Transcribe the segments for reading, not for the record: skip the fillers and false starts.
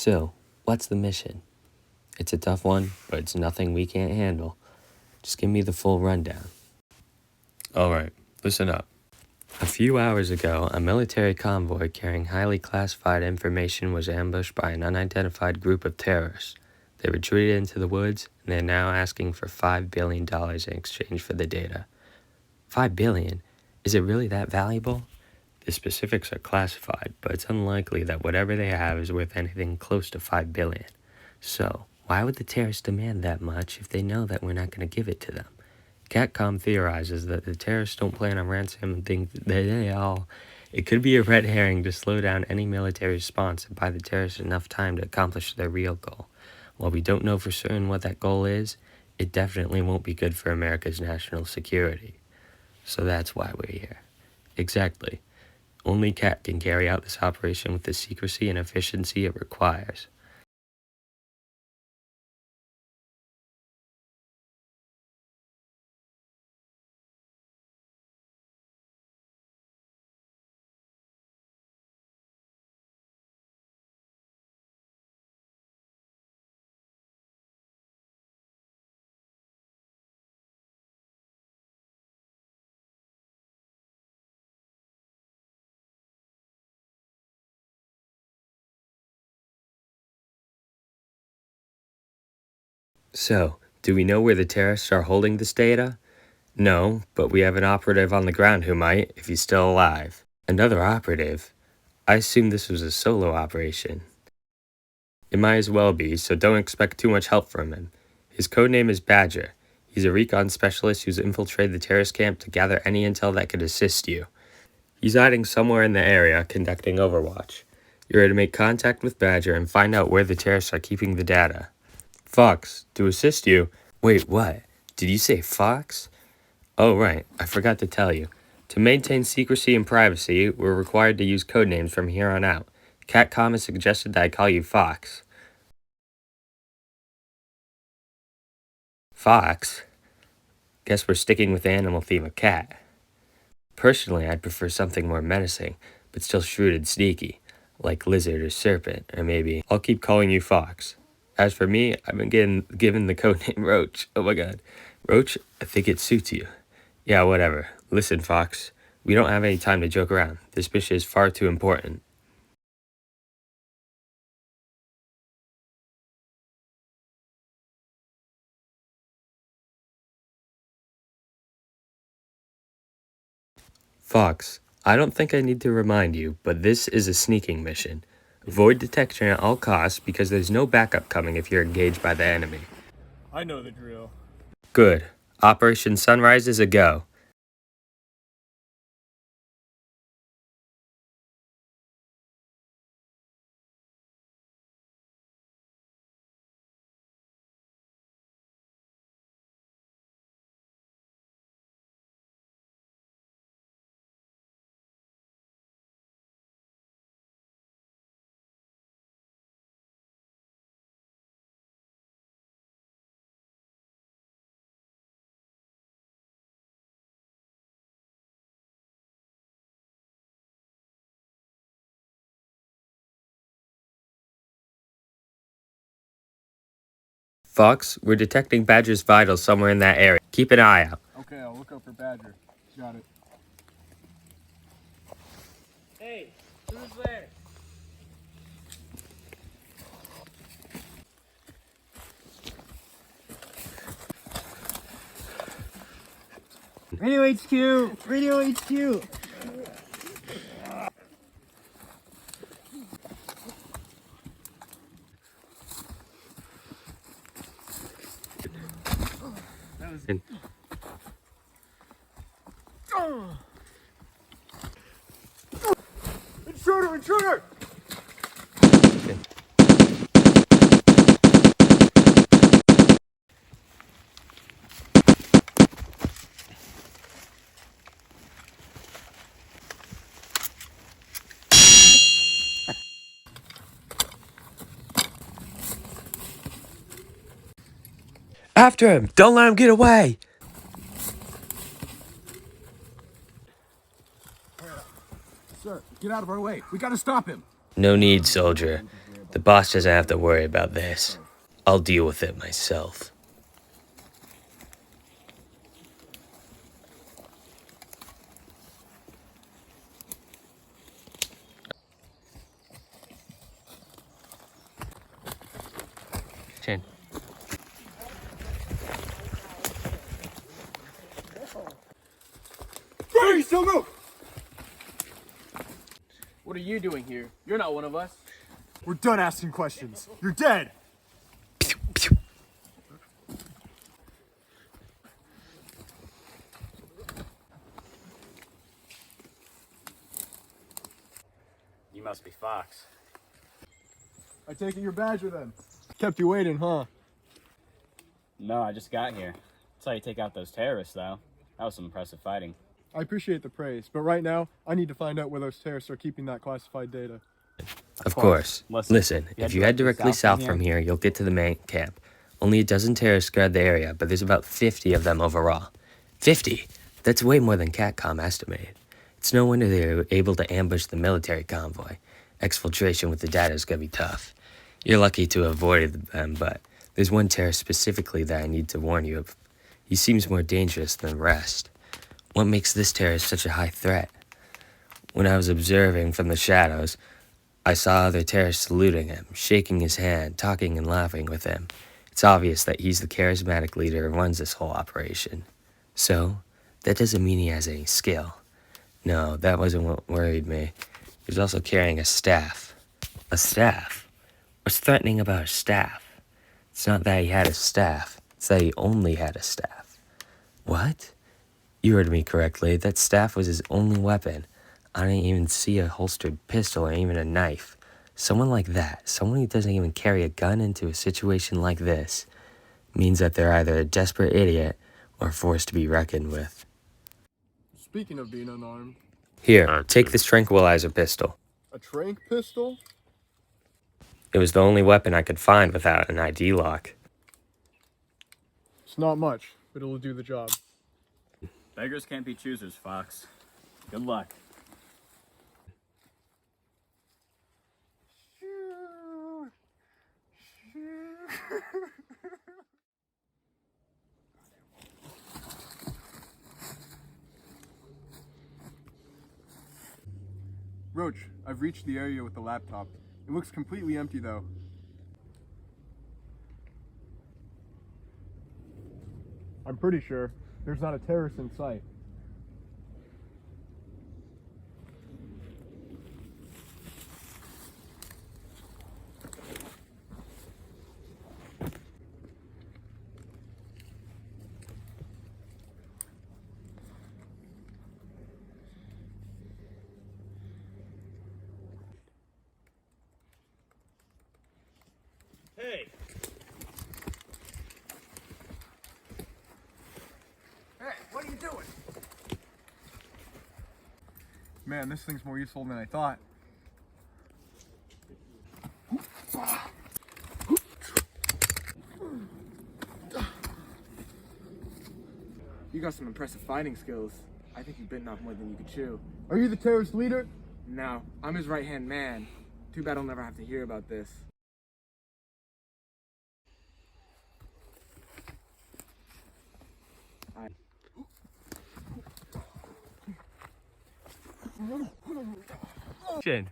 So, what's the mission? It's a tough one, but it's nothing we can't handle. Just give me the full rundown. Alright, listen up. A few hours ago, a military convoy carrying highly classified information was ambushed by an unidentified group of terrorists. They retreated into the woods, and they're now asking for $5 billion in exchange for the data. $5 billion? Is it really that valuable? The specifics are classified, but it's unlikely that whatever they have is worth anything close to $5 billion. So, why would the terrorists demand that much if they know that we're not going to give it to them? Catcom theorizes that the terrorists don't plan on ransom and think that it could be a red herring to slow down any military response and buy the terrorists enough time to accomplish their real goal. While we don't know for certain what that goal is, it definitely won't be good for America's national security. So that's why we're here. Exactly. Only Cat can carry out this operation with the secrecy and efficiency it requires. So, do we know where the terrorists are holding this data? No, but we have an operative on the ground who might, if he's still alive. Another operative? I assume this was a solo operation. It might as well be, so don't expect too much help from him. His codename is Badger. He's a recon specialist who's infiltrated the terrorist camp to gather any intel that could assist you. He's hiding somewhere in the area, conducting overwatch. You're to make contact with Badger and find out where the terrorists are keeping the data. Fox, to assist you. Wait, what? Did you say Fox? Oh, right, I forgot to tell you. To maintain secrecy and privacy, we're required to use codenames from here on out. Catcom has suggested that I call you Fox. Fox? Guess we're sticking with the animal theme of cat. Personally, I'd prefer something more menacing, but still shrewd and sneaky, like lizard or serpent, or maybe I'll keep calling you Fox. As for me, I've been given the codename Roach. Oh my god. Roach, I think it suits you. Yeah, whatever. Listen, Fox, we don't have any time to joke around. This mission is far too important. Fox, I don't think I need to remind you, but this is a sneaking mission. Avoid detection at all costs because there's no backup coming if you're engaged by the enemy. I know the drill. Good. Operation Sunrise is a go. Fox, we're detecting Badger's vitals somewhere in that area. Keep an eye out. Okay, I'll look out for Badger. Got it. Hey, who's there? Radio HQ! Radio HQ! That was In- Intruder! Intruder! After him! Don't let him get away! Sir, get out of our way. We gotta stop him. No need, soldier. The boss doesn't have to worry about this. I'll deal with it myself. Chin. Hey, still move! What are you doing here? You're not one of us. We're done asking questions. You're dead! You must be Fox. I take it you're Badger then. Kept you waiting, huh? No, I just got here. That's how you take out those terrorists, though. That was some impressive fighting. I appreciate the praise, but right now, I need to find out where those terrorists are keeping that classified data. Of course. Listen, you if you head directly south from here, you'll get to the main camp. Only a dozen terrorists guard the area, but there's about 50 of them overall. 50? That's way more than CATCOM estimated. It's no wonder they were able to ambush the military convoy. Exfiltration with the data is gonna be tough. You're lucky to have avoided them, but there's one terrorist specifically that I need to warn you of. He seems more dangerous than the rest. What makes this terrorist such a high threat? When I was observing from the shadows, I saw other terrorists saluting him, shaking his hand, talking and laughing with him. It's obvious that he's the charismatic leader who runs this whole operation. So, that doesn't mean he has any skill. No, that wasn't what worried me. He was also carrying a staff. A staff? What's threatening about a staff? It's not that he had a staff, it's that he only had a staff. What? You heard me correctly. That staff was his only weapon. I didn't even see a holstered pistol or even a knife. Someone like that, someone who doesn't even carry a gun into a situation like this, means that they're either a desperate idiot or a force to be reckoned with. Speaking of being unarmed, Here, take this tranquilizer pistol. a trank pistol? It was the only weapon I could find without an ID lock. It's not much, but it'll do the job. Beggars can't be choosers, Fox. Good luck. Roach, I've reached the area with the laptop. It looks completely empty though. I'm pretty sure there's not a terrorist in sight. Hey! Hey, what are you doing? Man, this thing's more useful than I thought. You got some impressive fighting skills. I think you've bitten off more than you could chew. Are you the terrorist leader? No, I'm his right-hand man. Too bad I'll never have to hear about this. Chin.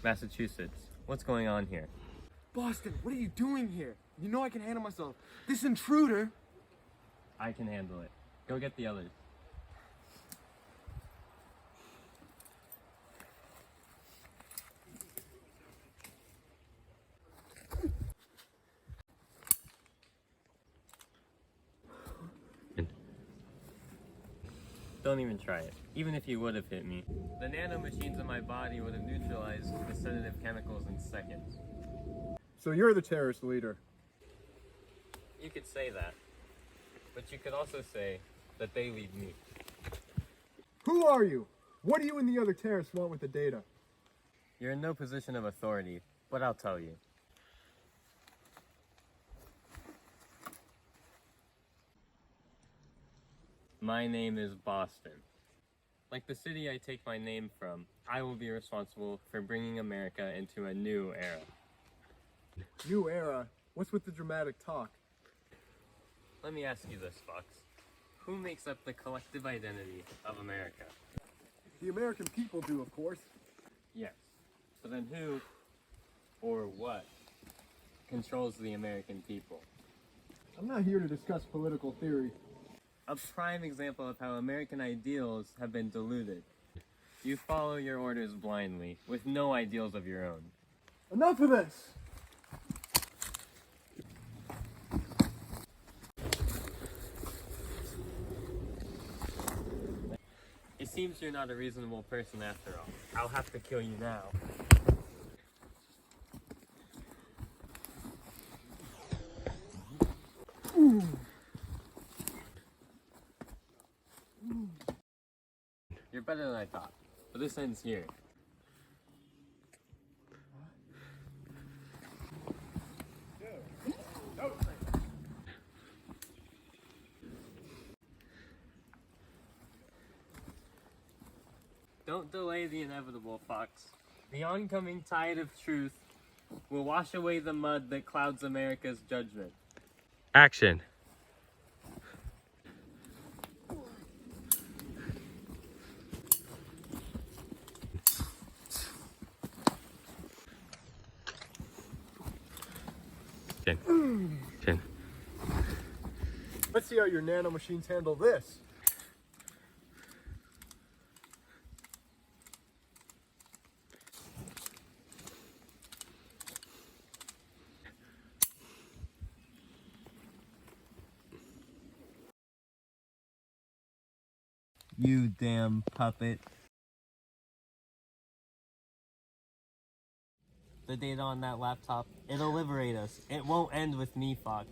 Massachusetts. What's going on here? Boston, what are you doing here? You know I can handle myself. This intruder... I can handle it. Go get the others. Don't even try it. Even if you would have hit me, the nanomachines in my body would have neutralized the sedative chemicals in seconds. So you're the terrorist leader. You could say that, but you could also say that they lead me. Who are you? What do you and the other terrorists want with the data? You're in no position of authority, but I'll tell you. My name is Boston. Like the city I take my name from, I will be responsible for bringing America into a new era. New era? What's with the dramatic talk? Let me ask you this, Fox. Who makes up the collective identity of America? The American people do, of course. Yes. So then who, or what, controls the American people? I'm not here to discuss political theory. A prime example of how American ideals have been diluted. You follow your orders blindly, with no ideals of your own. Enough of this! It seems you're not a reasonable person after all. I'll have to kill you now. You're better than I thought, but this ends here. Don't delay the inevitable, Fox. The oncoming tide of truth will wash away the mud that clouds America's judgment. Action. Chin. Let's see how your nanomachines handle this. You damn puppet. The data on that laptop, it'll liberate us. It won't end with me, Fox.